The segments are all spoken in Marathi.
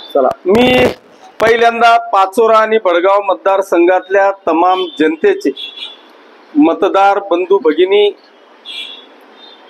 चला, मी पहिल्यांदा पाचोरा आणि भडगाव मतदारसंघातल्या तमाम जनतेचे, मतदार बंधू भगिनी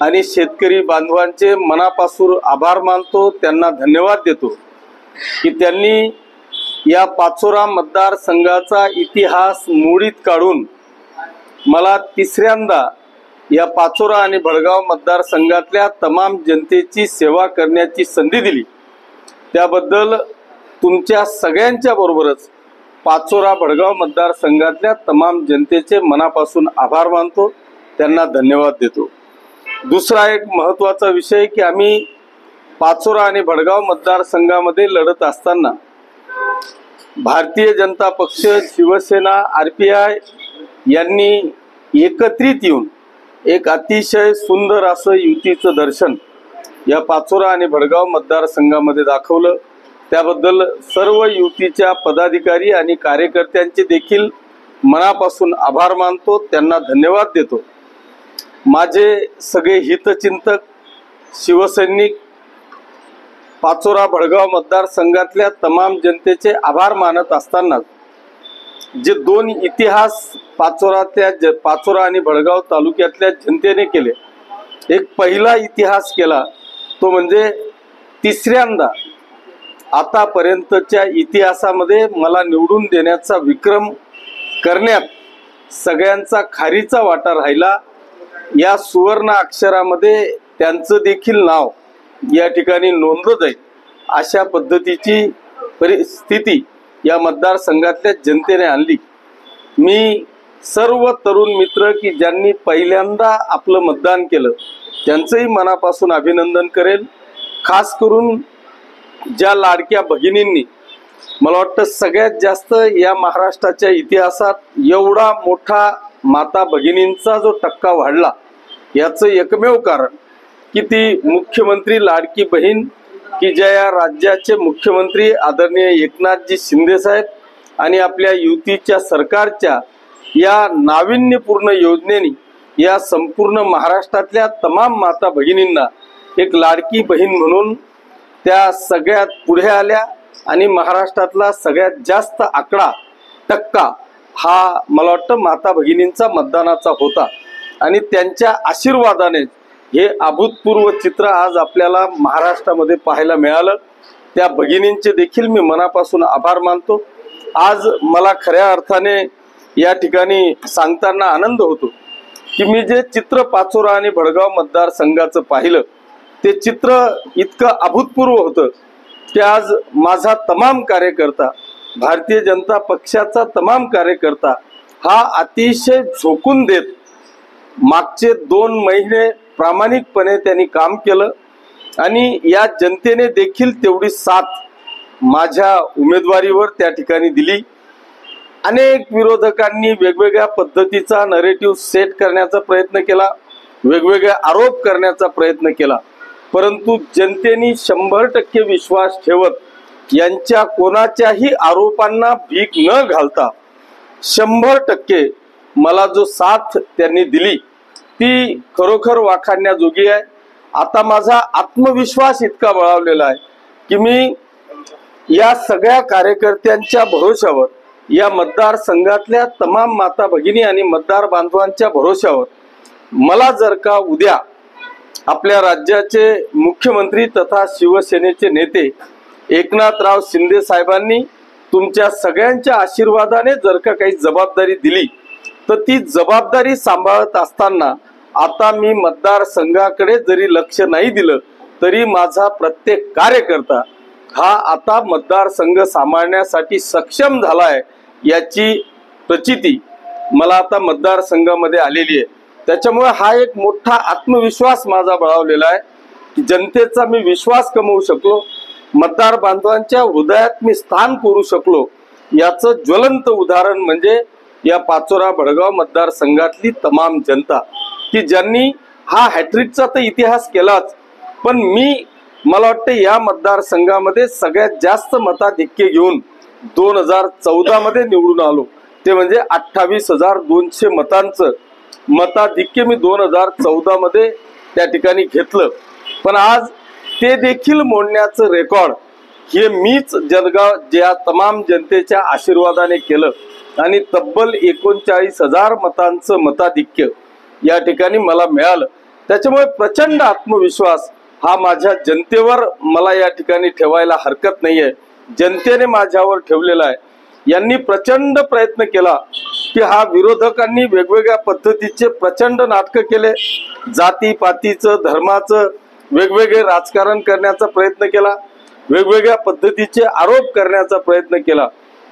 आणि शेतकरी बांधवांचे मनापासून आभार मानतो, त्यांना धन्यवाद देतो की त्यांनी या पाचोरा मतदारसंघाचा इतिहास मोडीत काढून मला तिसऱ्यांदा या पाचोरा आणि भडगाव मतदारसंघातल्या तमाम जनतेची सेवा करण्याची संधी दिली। त्याबद्दल तुमच्या सगळ्यांच्या बरोबरच पाचोरा भडगाव मतदारसंघातल्या तमाम जनतेचे मनापासून आभार मानतो, त्यांना धन्यवाद देतो। दुसरा एक महत्त्वाचा विषय की आम्ही पाचोरा आणि भडगाव मतदारसंघामध्ये लढत असताना भारतीय जनता पक्ष, शिवसेना, आरपीआय यांनी एकत्रित येऊन एक अतिशय सुंदर असं युतीचं दर्शन या पाचोरा आणि भडगाव मतदारसंघामध्ये दाखवलं। त्याबद्दल सर्व युतीच्या पदाधिकारी आणि कार्यकर्त्यांचे देखील मनापासून आभार मानतो, त्यांना धन्यवाद देतो। माझे सगळे हितचिंतक, शिवसैनिक, पाचोरा भडगाव मतदारसंघातल्या तमाम जनतेचे आभार मानत असताना जे दोन इतिहास पाचोरा आणि भडगाव तालुक्यातल्या जनतेने केले, एक पहिला इतिहास केला तो म्हणजे तिसऱ्यांदा आतापर्यंतच्या इतिहासामध्ये मला निवडून देण्याचा विक्रम करण्यात सगळ्यांचा खारीचा वाटा राहिला। या सुवर्ण अक्षरामध्ये त्यांचं देखील नाव या ठिकाणी नोंदलं जाईल अशा पद्धतीची परिस्थिती या मतदारसंघातल्या जनतेने आणली। मी सर्व तरुण मित्र की ज्यांनी पहिल्यांदा आपलं मतदान केलं त्यांचंही मनापासून अभिनंदन करेल। खास करून ज्या लाडक्या भगिनींनी, मला वाटतं सगळ्यात जास्त या महाराष्ट्राच्या इतिहासात एवढा मोठा माता भगिनींचा जो टक्का वाढला याचं एकमेव कारण की ती मुख्यमंत्री लाडकी बहीण की ज्या या राज्याचे मुख्यमंत्री आदरणीय एकनाथजी शिंदे साहेब आणि आपल्या युतीच्या सरकारच्या या नाविन्यपूर्ण योजनेने या संपूर्ण महाराष्ट्रातल्या तमाम माता भगिनींना एक लाडकी बहीण म्हणून त्या सगळ्यात पुढे आल्या आणि महाराष्ट्रातला सगळ्यात जास्त आकडा, टक्का हा मला वाटतं माता भगिनींचा मतदानाचा होता आणि त्यांच्या आशीर्वादाने हे अभूतपूर्व चित्र आज आपल्याला महाराष्ट्रामध्ये पाहायला मिळालं। त्या भगिनींचे देखील मी मनापासून आभार मानतो। आज मला खऱ्या अर्थाने या ठिकाणी सांगताना आनंद होतो की मी जे चित्र पाचोरा आणि भडगाव मतदारसंघाचं पाहिलं ते चित्र इतकं अभूतपूर्व होतं की आज माझा तमाम कार्यकर्ता, भारतीय जनता पक्षाचा तमाम कार्यकर्ता हा अतिशय झोकून देत मागचे 2 महिने प्रामाणिकपणे त्यांनी काम केलं आणि या जनतेने देखील तेवढी साथ माझ्या उमेदवारीवर त्या ठिकाणी दिली। अनेक विरोधकांनी वेगवेगळ्या पद्धतीचा नरेटिव्ह सेट करण्याचा प्रयत्न केला, वेगवेगळे आरोप करण्याचा प्रयत्न केला, परंतु जनतेने 100% विश्वास ठेवत यांच्या कोणाच्याही आरोपांना भीक न घालता 100% मला जो साथ त्यांनी दिली ती खरोखर वाखाणण्याजोगी आहे। आता माझा आत्मविश्वास इतका बळावलेला आहे की मी या सगळ्या कार्यकर्त्यांच्या भरोशावर, या मतदारसंघातल्या तमाम माता भगिनी आणि मतदार बांधवांच्या भरोशावर मला जर का उद्या आपल्या राज्याचे मुख्यमंत्री तथा शिवसेनेचे नेते एकनाथराव शिंदे साहेबांनी तुमच्या सगळ्यांच्या आशीर्वादाने जर का काही जबाबदारी दिली तर ती जबाबदारी सांभाळत असताना आता मी मतदारसंघाकडे जरी लक्ष नाही दिलं तरी माझा प्रत्येक कार्यकर्ता हा आता मतदारसंघ सांभाळण्यासाठी सक्षम झालाय याची प्रचिती मला आता मतदारसंघामध्ये आलेली आहे। त्याच्यामुळे हा एक मोठा आत्मविश्वास माझा बळावलेला आहे की जनतेचा मी विश्वास कमवू शकलो, मतदार बांधवांच्या हृदयात मी स्थान करू शकलो। याचं ज्वलंत उदाहरण म्हणजे या पाचोरा भडगाव मतदारसंघातली तमाम जनता की ज्यांनी हा हॅट्रिकचा तर इतिहास केलाच, पण मला वाटतं या मतदारसंघामध्ये सगळ्यात जास्त मताधिक्य घेऊन 2014 मध्ये निवडून आलो, ते म्हणजे 28,200 मतांचं मताधिक्य मी 2014 मध्ये त्या ठिकाणी घेतलं। पण आज ते देखील मोडण्याचं रेकॉर्ड हे मीच जळगाव ज्या तमाम जनतेच्या आशीर्वादाने केलं आणि तब्बल 39,000 मतांचं मताधिक्य या ठिकाणी मला मिळालं। त्याच्यामुळे प्रचंड आत्मविश्वास हा माझ्या जनतेवर मला या ठिकाणी ठेवायला हरकत नाहीये। जनतेने माझ्यावर ठेवलेला आहे। यांनी प्रचंड प्रयत्न केला की हा विरोधकांनी वेगवेगळ्या पद्धतीचे प्रचंड नाटक केले, जाती पातीचं धर्माचं वेगवेगळे राजकारण करण्याचा प्रयत्न केला, वेगवेगळ्या पद्धतीचे आरोप करण्याचा प्रयत्न केला।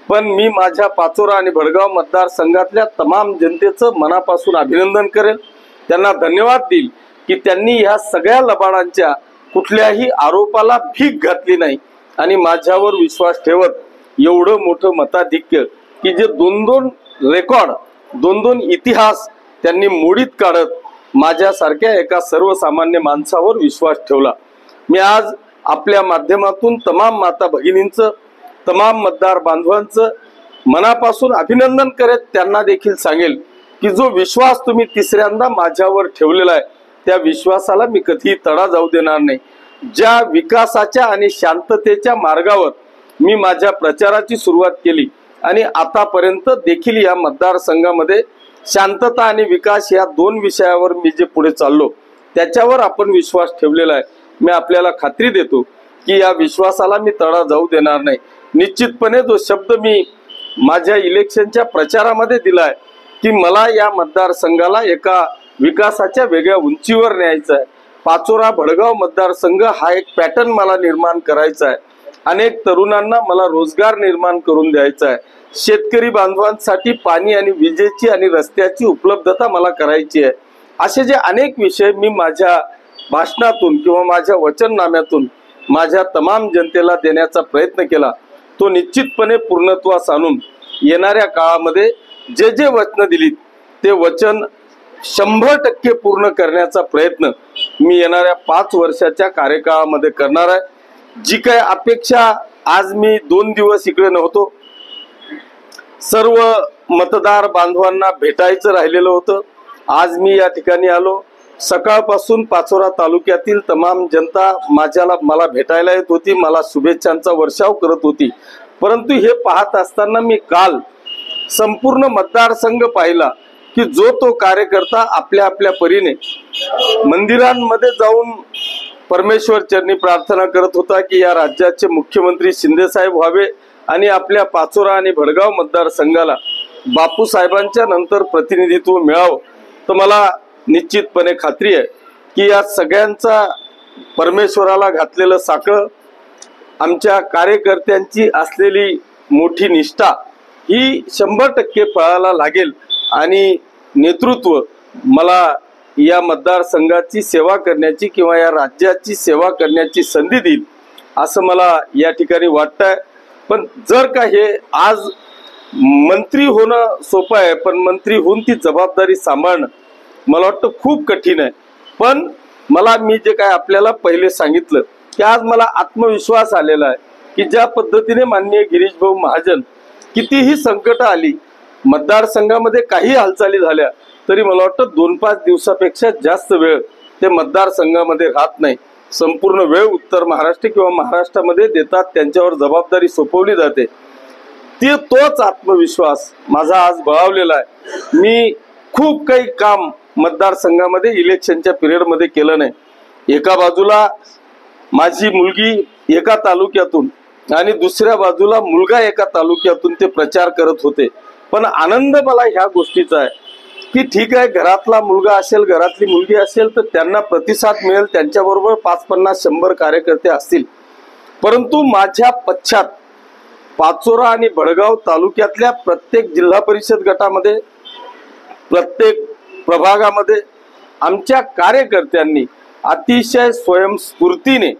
पण मी माझ्या पाचोरा आणि भडगाव मतदारसंघातल्या तमाम जनतेचं मनापासून अभिनंदन करेल, त्यांना धन्यवाद देईल की त्यांनी ह्या सगळ्या लबाडांच्या कुठल्याही आरोपाला भीक घातली नाही आणि माझ्यावर विश्वास ठेवत एवढं मोठं मताधिक्य की जे दोन रेकॉर्ड दोन इतिहास त्यांनी मोडीत काढत माझ्यासारख्या एका सर्वसामान्य माणसावर विश्वास ठेवला। मी आज आपल्या माध्यमातून तमाम माता भगिनींचं तमाम मतदार बांधवांचं मनापासून अभिनंदन करत त्यांना देखील सांगेल की जो विश्वास तुम्ही तिसऱ्यांदा माझ्यावर ठेवलेला आहे त्या विश्वासाला मी कधीही तडा जाऊ देणार नाही। ज्या विकासाच्या आणि शांततेच्या मार्गावर मी माझ्या प्रचाराची सुरुवात केली आणि आतापर्यंत देखील या मतदारसंघामध्ये शांतता आणि विकास या दोन विषयावर मी जे पुढे चाललो त्याच्यावर आपण विश्वास ठेवलेला आहे। मी आपल्याला खात्री देतो की या विश्वासाला मी तडा जाऊ देणार नाही। निश्चितपणे जो शब्द मी माझ्या इलेक्शनच्या प्रचारामध्ये दिलाय की मला या मतदारसंघाला एका विकासाच्या वेगळ्या उंचीवर न्यायचं आहे। पाचोरा भडगाव मतदारसंघ हा एक पॅटर्न मला निर्माण करायचा आहे। अनेक तरुणांना मला रोजगार निर्माण करून द्यायचा आहे। शेतकरी बांधवांसाठी पाणी आणि विजेची आणि रस्त्याची उपलब्धता मला करायची आहे। असे जे अनेक विषय मी माझ्या भाषणातून किंवा माझ्या वचननाम्यातून माझ्या तमाम जनतेला देण्याचा प्रयत्न केला तो निश्चितपणे पूर्णत्वास आणून येणाऱ्या काळामध्ये जे जे वचन दिलीत ते वचन 100% पूर्ण करण्याचा प्रयत्न मी येणाऱ्या 5 वर्षाच्या कार्यकाळामध्ये करणार आहे। जी काय अपेक्षा आज मी 2 दिवस इकडे नव्हतो, सर्व मतदार बांधवांना भेटायचं राहिलेलं होतं। आज मी या ठिकाणी आलो। सकाळपासून पाचोरा तालुक्यातील तमाम जनता मला भेटायला येत होती, मला शुभेच्छांचा वर्षाव करत होती। परंतु हे पाहत असताना मी काल संपूर्ण मतदारसंघ पाहिला की जो तो कार्यकर्ता आपल्या आपल्या परीने मंदिरांमध्ये जाऊन परमेश्वर चरणी प्रार्थना करत होता की या राज्याचे मुख्यमंत्री शिंदे साहेब व्हावे आणि आपल्या पाचोरा आणि भडगाव मतदारसंघाला बापू साहेबांच्या नंतर प्रतिनिधित्व मिळावं। तर मला निश्चितपणे खात्री आहे की या सगळ्यांचा परमेश्वराला घातलेलं साकडं, आमच्या कार्यकर्त्यांची असलेली मोठी निष्ठा ही 100% फळाला लागेल आणि नेतृत्व मला या मतदारसंघाची सेवा करण्याची किंवा या राज्याची सेवा करण्याची संधी देईल असं मला या ठिकाणी वाटतंय। पण जर का हे आज मंत्री होणं सोपं आहे पण मंत्री होऊन ती जबाबदारी सांभाळणं मला वाटतं खूप कठीण आहे। पण मी जे काय आपल्याला पहिले सांगितलं की आज मला आत्मविश्वास आलेला आहे की ज्या पद्धतीने माननीय गिरीश भाऊ महाजन कितीही संकट आली, मतदारसंघामध्ये काही हालचाली झाल्या तरी मला वाटतं 2-5 दिवसापेक्षा जास्त वेळ ते मतदारसंघामध्ये राहत नाही। संपूर्ण वेळ उत्तर महाराष्ट्र किंवा महाराष्ट्रामध्ये देतात, त्यांच्यावर जबाबदारी सोपवली जाते। तोच आत्मविश्वास माझा आज बळावलेला आहे। मी खूप काही काम मतदारसंघामध्ये इलेक्शनच्या पिरियडमध्ये केलं नाही। एका बाजूला माझी मुलगी एका तालुक्यातून आणि दुसऱ्या बाजूला मुलगा एका तालुक्यातून ते प्रचार करत होते। पण आनंद मला ह्या गोष्टीचा आहे की ठीक आहे, घरातला मुलगा असेल, घरातली मुलगी असेल तर त्यांना प्रतिसाद मिळेल, त्यांच्याबरोबर 5-50-100 कार्यकर्ते असतील। परंतु माझ्या पश्चात पाचोरा आणि भडगाव तालुक्यातल्या प्रत्येक जिल्हा परिषद गटामध्ये, प्रत्येक प्रभागामध्ये आमच्या कार्यकर्त्यांनी अतिशय स्वयंस्फूर्तीने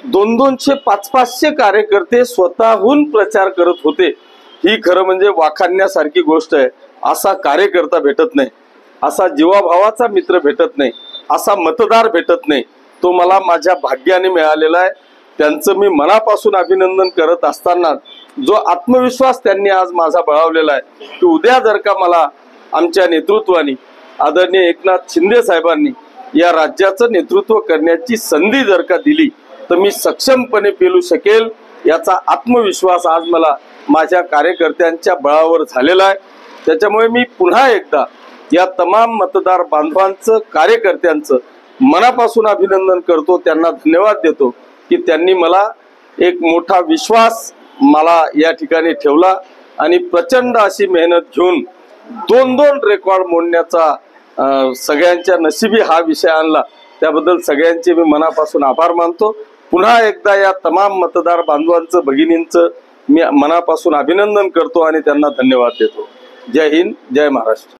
200-200, 500-500 कार्यकर्ते स्वतःहून प्रचार करत होते। ही खरं म्हणजे वाखाणण्यासारखी गोष्ट आहे। असा कार्यकर्ता भेटत नाही, असा जीवाभावाचा मित्र भेटत नाही, असा मतदार भेटत नाही। तो मला माझ्या भाग्याने मिळालेला आहे। त्यांचं मी मनापासून अभिनंदन करत असताना जो आत्मविश्वास त्यांनी आज माझा बळावलेला आहे की उद्या जर का मला आमच्या नेतृत्वाने आदरणीय एकनाथ शिंदे साहेबांनी या राज्याचं नेतृत्व करण्याची संधी जर का दिली तर मी सक्षमपणे पेलू शकेल याचा आत्मविश्वास आज मला माझ्या कार्यकर्त्यांच्या बळावर झालेला आहे। त्याच्यामुळे मी पुन्हा एकदा या तमाम मतदार बांधवांचं कार्यकर्त्यांचं मनापासून अभिनंदन करतो, त्यांना धन्यवाद देतो की त्यांनी मला एक मोठा विश्वास मला या ठिकाणी ठेवला आणि प्रचंड अशी मेहनत घेऊन 2-2 रेकॉर्ड मोडण्याचा सगळ्यांच्या नशिबी हा विषय आणला। त्याबद्दल सगळ्यांचे मी मनापासून आभार मानतो। पुन्हा एकदा या तमाम मतदार बांधवांचं भगिनींचं मी मनापासून अभिनंदन करतो आणि त्यांना धन्यवाद देतो। जय हिंद, जय महाराष्ट्र।